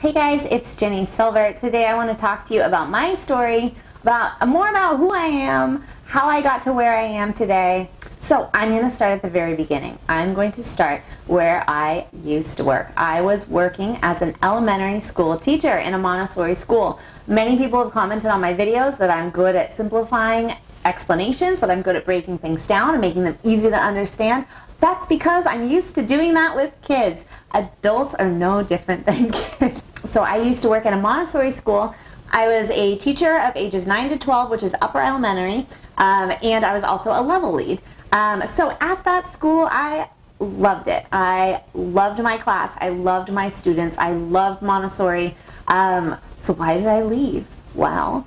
Hey guys, it's Jenny Silver. Today I want to talk to you about my story, more about who I am, how I got to where I am today. So I'm going to start at the very beginning. I'm going to start where I used to work. I was working as an elementary school teacher in a Montessori school. Many people have commented on my videos that I'm good at simplifying explanations, that I'm good at breaking things down and making them easy to understand. That's because I'm used to doing that with kids. Adults are no different than kids. So I used to work at a Montessori school. I was a teacher of ages 9 to 12, which is upper elementary, and I was also a level lead. So at that school, I loved it. I loved my class. I loved my students. I loved Montessori. So why did I leave? Well,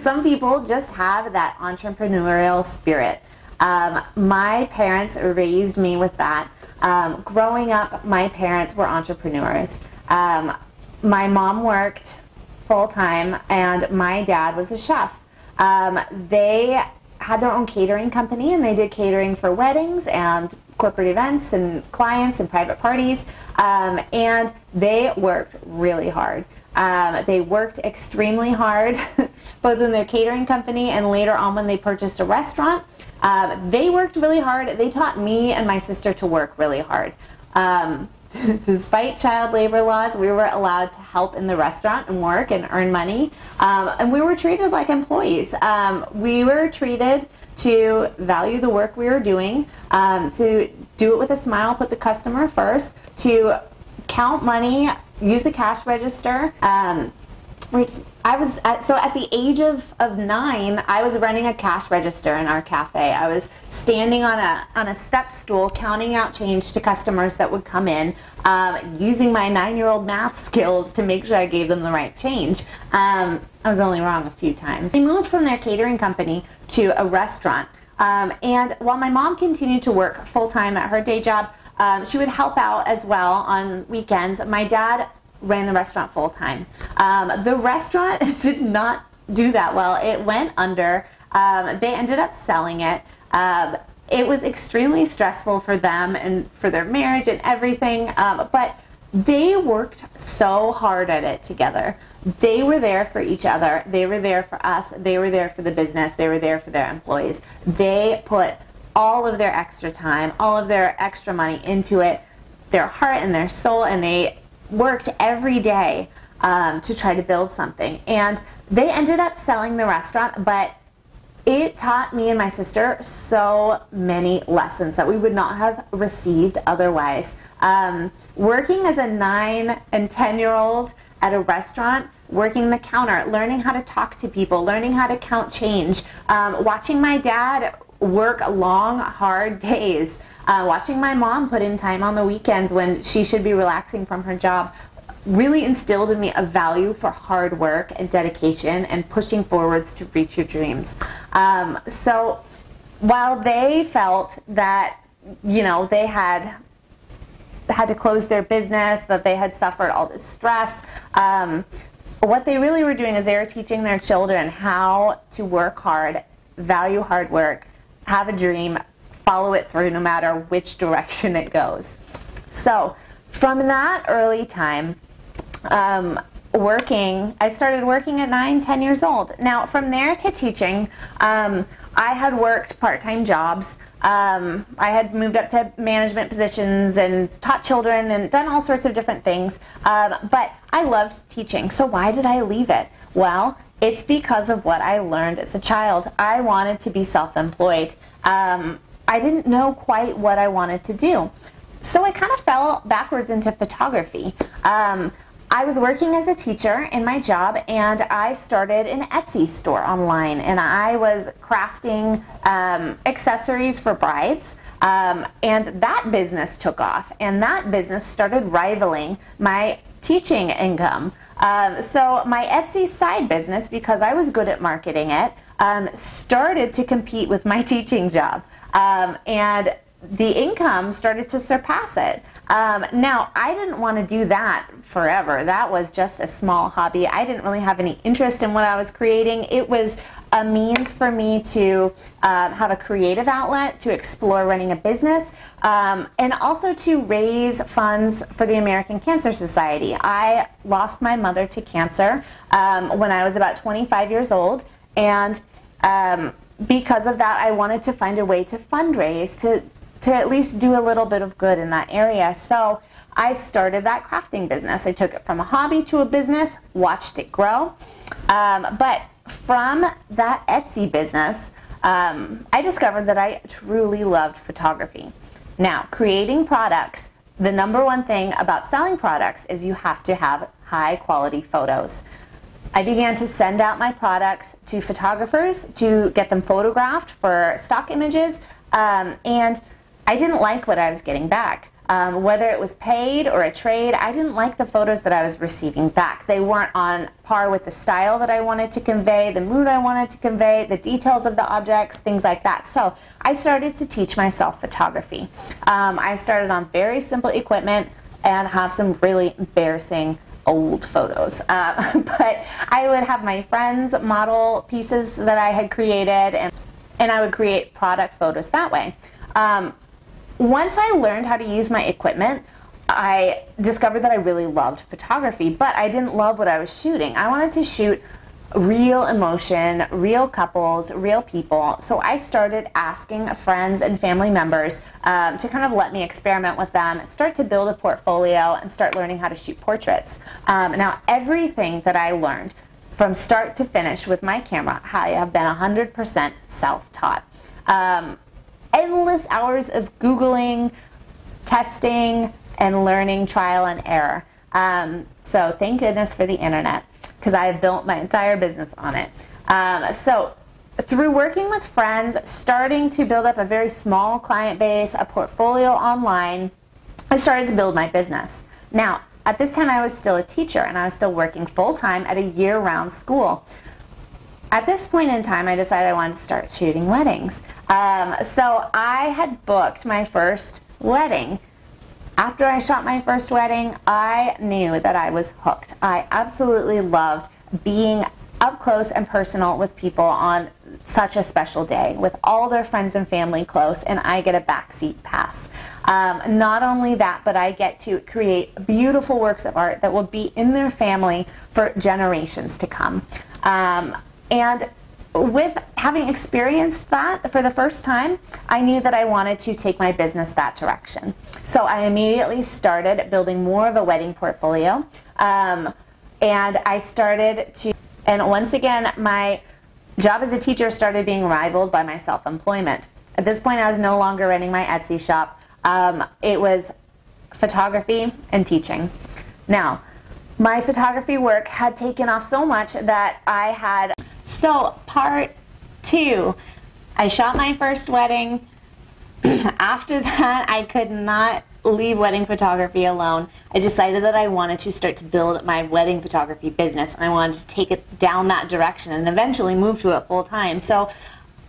some people just have that entrepreneurial spirit. My parents raised me with that. Growing up, my parents were entrepreneurs. My mom worked full-time and my dad was a chef. They had their own catering company and they did catering for weddings and corporate events and clients and private parties, and they worked really hard. They worked extremely hard, both in their catering company and later on when they purchased a restaurant. They worked really hard. They taught me and my sister to work really hard. Despite child labor laws, we were allowed to help in the restaurant and work and earn money, and we were treated like employees. We were treated to value the work we were doing, to do it with a smile, put the customer first, to count money, use the cash register. So at the age of 9, I was running a cash register in our cafe. I was standing on a step stool counting out change to customers that would come in, using my 9-year-old math skills to make sure I gave them the right change. I was only wrong a few times. They moved from their catering company to a restaurant, and while my mom continued to work full-time at her day job, she would help out as well on weekends. My dad ran the restaurant full-time. The restaurant did not do that well. It went under. They ended up selling it. It was extremely stressful for them and for their marriage and everything, but they worked so hard at it together. They were there for each other. They were there for us. They were there for the business. They were there for their employees. They put all of their extra time, all of their extra money into it, their heart and their soul, and they worked every day to try to build something. And they ended up selling the restaurant, but it taught me and my sister so many lessons that we would not have received otherwise. Working as a 9 and 10-year-old at a restaurant, working the counter, learning how to talk to people, learning how to count change, watching my dad work long, hard days, watching my mom put in time on the weekends when she should be relaxing from her job, really instilled in me a value for hard work and dedication and pushing forwards to reach your dreams. So while they felt that, you know, they had to close their business, that they had suffered all this stress, what they really were doing is they were teaching their children how to work hard, value hard work, have a dream, follow it through no matter which direction it goes. So from that early time, I started working at 9, 10 years old. Now from there to teaching, I had worked part-time jobs. I had moved up to management positions and taught children and done all sorts of different things. But I loved teaching. So why did I leave it? Well, it's because of what I learned as a child. I wanted to be self-employed. I didn't know quite what I wanted to do. So I kind of fell backwards into photography. I was working as a teacher in my job, and I started an Etsy store online, and I was crafting accessories for brides, and that business took off, and that business started rivaling my teaching income. So my Etsy side business, because I was good at marketing it, started to compete with my teaching job, and the income started to surpass it. Now, I didn't want to do that forever. That was just a small hobby. I didn't really have any interest in what I was creating. It was a means for me to have a creative outlet, to explore running a business, and also to raise funds for the American Cancer Society. I lost my mother to cancer when I was about 25 years old, and because of that, I wanted to find a way to fundraise, to at least do a little bit of good in that area. So I started that crafting business. I took it from a hobby to a business, watched it grow. But from that Etsy business, I discovered that I truly loved photography. Now, creating products, the number one thing about selling products is you have to have high quality photos. I began to send out my products to photographers to get them photographed for stock images, and I didn't like what I was getting back. Whether it was paid or a trade, I didn't like the photos that I was receiving back. They weren't on par with the style that I wanted to convey, the mood I wanted to convey, the details of the objects, things like that. So I started to teach myself photography. I started on very simple equipment and have some really embarrassing old photos. But I would have my friends model pieces that I had created, and I would create product photos that way. Once I learned how to use my equipment, I discovered that I really loved photography, but I didn't love what I was shooting. I wanted to shoot real emotion, real couples, real people. So I started asking friends and family members to kind of let me experiment with them, start to build a portfolio, and start learning how to shoot portraits. Now, everything that I learned from start to finish with my camera, I have been 100% self-taught. Endless hours of Googling, testing, and learning, trial and error. So thank goodness for the internet, because I have built my entire business on it. So through working with friends, starting to build up a very small client base, a portfolio online, I started to build my business. Now, at this time I was still a teacher, and I was still working full-time at a year-round school. At this point in time, I decided I wanted to start shooting weddings. So I had booked my first wedding. After I shot my first wedding, I knew that I was hooked. I absolutely loved being up close and personal with people on such a special day, with all their friends and family close, and I get a backseat pass. Not only that, but I get to create beautiful works of art that will be in their family for generations to come. And with having experienced that for the first time, I knew that I wanted to take my business that direction. So I immediately started building more of a wedding portfolio, and I started to, and once again, my job as a teacher started being rivaled by my self-employment. At this point, I was no longer running my Etsy shop. It was photography and teaching. Now, my photography work had taken off so much that I had. So part 2, I shot my first wedding. After that, I could not leave wedding photography alone. I decided that I wanted to start to build my wedding photography business, and I wanted to take it down that direction and eventually move to it full time. So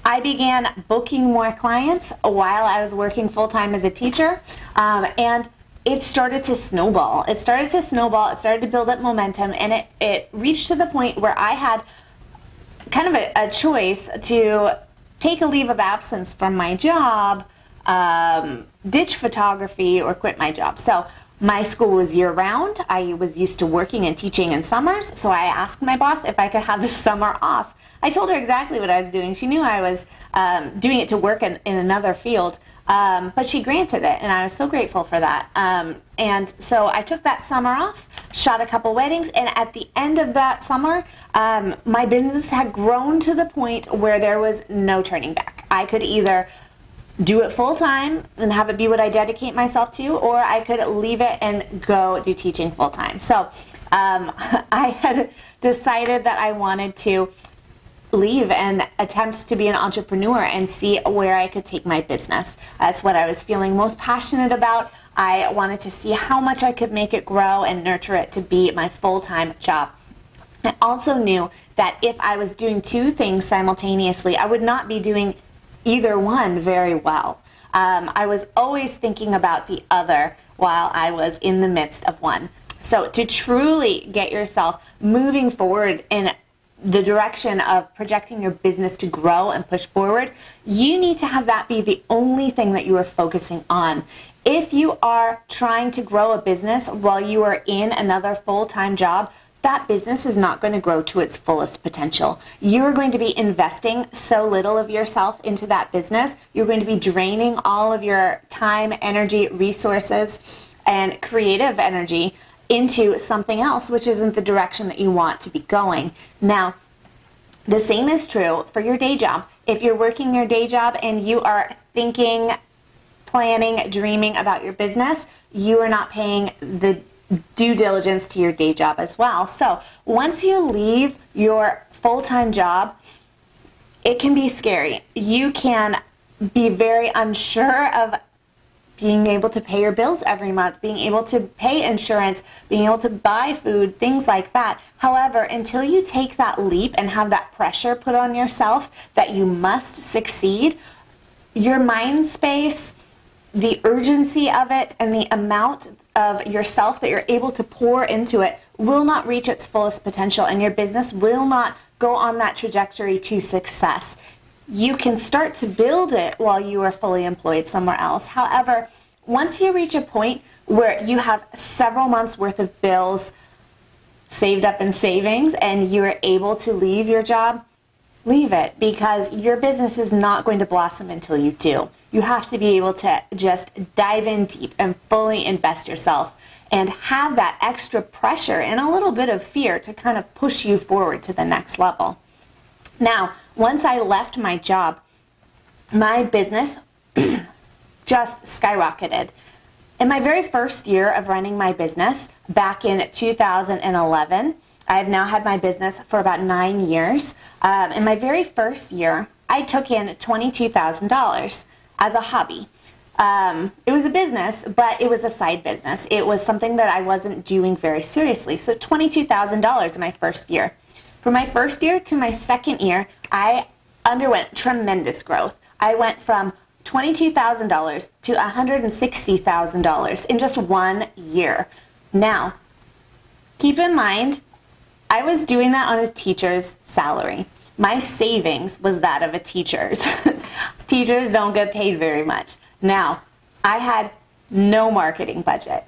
I began booking more clients while I was working full time as a teacher, and it started to snowball. It started to build up momentum, and it reached to the point where I had kind of a choice to take a leave of absence from my job, ditch photography, or quit my job. So my school was year-round. I was used to working and teaching in summers, so I asked my boss if I could have the summer off. I told her exactly what I was doing. She knew I was doing it to work in another field, but she granted it, and I was so grateful for that. And so I took that summer off, shot a couple weddings, and at the end of that summer, my business had grown to the point where there was no turning back. I could either do it full-time and have it be what I dedicate myself to, or I could leave it and go do teaching full-time. So I had decided that I wanted to leave and attempt to be an entrepreneur and see where I could take my business. That's what I was feeling most passionate about. I wanted to see how much I could make it grow and nurture it to be my full-time job. I also knew that if I was doing two things simultaneously, I would not be doing either one very well. I was always thinking about the other while I was in the midst of one. So to truly get yourself moving forward in the direction of projecting your business to grow and push forward, you need to have that be the only thing that you are focusing on. If you are trying to grow a business while you are in another full-time job, that business is not going to grow to its fullest potential. You're going to be investing so little of yourself into that business. You're going to be draining all of your time, energy, resources, and creative energy into something else, which isn't the direction that you want to be going. Now, the same is true for your day job. If you're working your day job and you are thinking, planning, dreaming about your business, you are not paying the due diligence to your day job as well. So once you leave your full-time job, it can be scary. You can be very unsure of being able to pay your bills every month, being able to pay insurance, being able to buy food, things like that. However, until you take that leap and have that pressure put on yourself that you must succeed, your mind space, the urgency of it, and the amount of yourself that you're able to pour into it will not reach its fullest potential, and your business will not go on that trajectory to success. You can start to build it while you are fully employed somewhere else. However, once you reach a point where you have several months worth of bills saved up in savings and you are able to leave your job, leave it, because your business is not going to blossom until you do. You have to be able to just dive in deep and fully invest yourself and have that extra pressure and a little bit of fear to kind of push you forward to the next level. Now, once I left my job, my business just skyrocketed. In my very first year of running my business, back in 2011, I have now had my business for about 9 years. In my very first year, I took in $22,000 as a hobby. It was a business, but it was a side business. It was something that I wasn't doing very seriously. So $22,000 in my first year. From my first year to my second year, I underwent tremendous growth. I went from $22,000 to $160,000 in just 1 year. Now, keep in mind, I was doing that on a teacher's salary. My savings was that of a teacher's. Teachers don't get paid very much. Now, I had no marketing budget.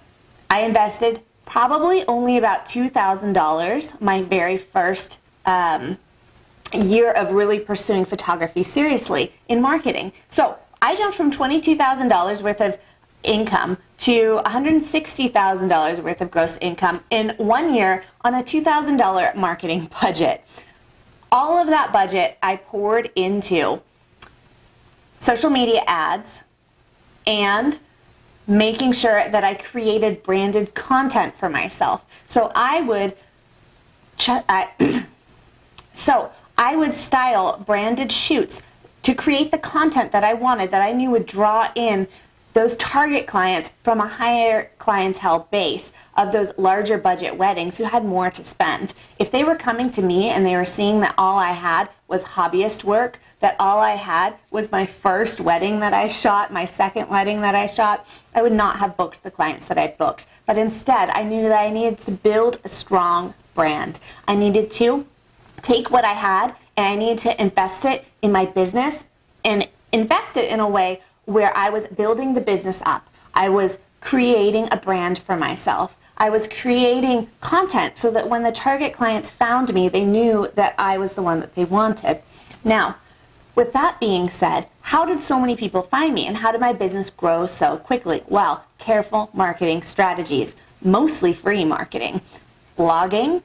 I invested probably only about $2,000 my very first year of really pursuing photography seriously in marketing. So I jumped from $22,000 worth of income to $160,000 worth of gross income in 1 year on a $2,000 marketing budget. All of that budget I poured into social media ads and making sure that I created branded content for myself. So I would style branded shoots to create the content that I wanted, that I knew would draw in those target clients from a higher clientele base of those larger budget weddings who had more to spend. If they were coming to me and they were seeing that all I had was hobbyist work, that all I had was my first wedding that I shot, my second wedding that I shot, I would not have booked the clients that I booked. But instead, I knew that I needed to build a strong brand. I needed to take what I had and I needed to invest it in my business and invest it in a way where I was building the business up. I was creating a brand for myself. I was creating content so that when the target clients found me, they knew that I was the one that they wanted. Now, with that being said, how did so many people find me and how did my business grow so quickly? Well, careful marketing strategies, mostly free marketing, blogging,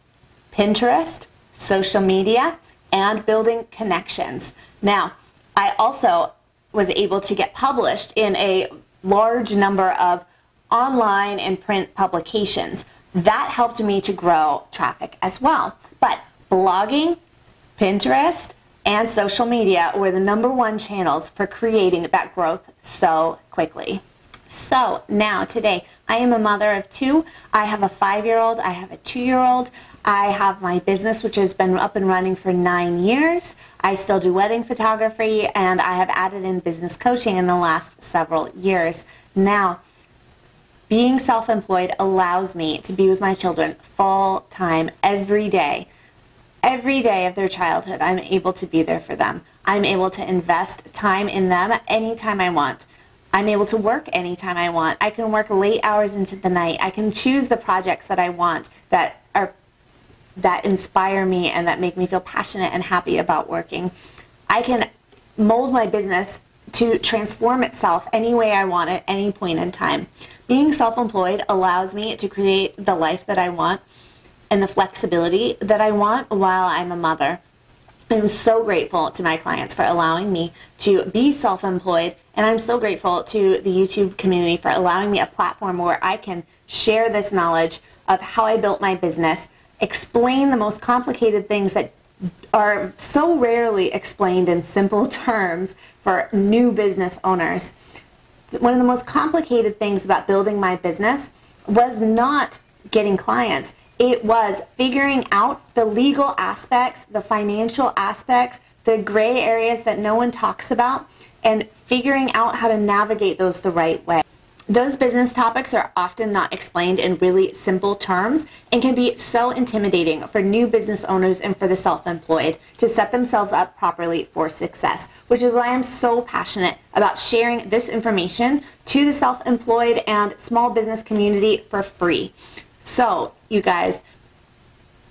Pinterest, social media, and building connections. Now, I also was able to get published in a large number of online and print publications. That helped me to grow traffic as well. But blogging, Pinterest, and social media were the #1 channels for creating that growth so quickly. So now today, I am a mother of 2. I have a 5-year-old, I have a 2-year-old. I have my business, which has been up and running for 9 years. I still do wedding photography, and I have added in business coaching in the last several years. Now, Being self-employed allows me to be with my children full time every day. Every day of their childhood, I'm able to be there for them. I'm able to invest time in them anytime I want. I'm able to work anytime I want. I can work late hours into the night. I can choose the projects that I want that inspire me and that make me feel passionate and happy about working. I can mold my business to transform itself any way I want at any point in time. Being self-employed allows me to create the life that I want and the flexibility that I want while I'm a mother. I'm so grateful to my clients for allowing me to be self-employed, and I'm so grateful to the YouTube community for allowing me a platform where I can share this knowledge of how I built my business, explain the most complicated things that are so rarely explained in simple terms for new business owners. One of the most complicated things about building my business was not getting clients. It was figuring out the legal aspects, the financial aspects, the gray areas that no one talks about, and figuring out how to navigate those the right way. Those business topics are often not explained in really simple terms and can be so intimidating for new business owners and for the self-employed to set themselves up properly for success, which is why I'm so passionate about sharing this information to the self-employed and small business community for free. So, you guys,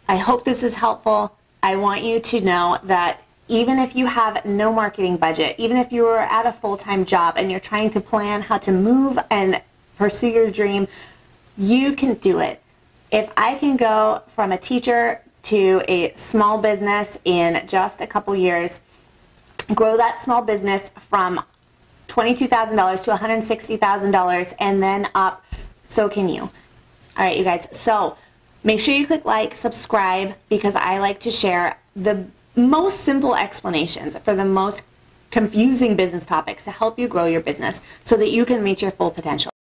I hope this is helpful. I want you to know that even if you have no marketing budget, even if you are at a full-time job and you're trying to plan how to move and pursue your dream, you can do it. If I can go from a teacher to a small business in just a couple years, grow that small business from $22,000 to $160,000 and then up, so can you. All right, you guys, so make sure you click like, subscribe, because I like to share the most simple explanations for the most confusing business topics to help you grow your business so that you can reach your full potential.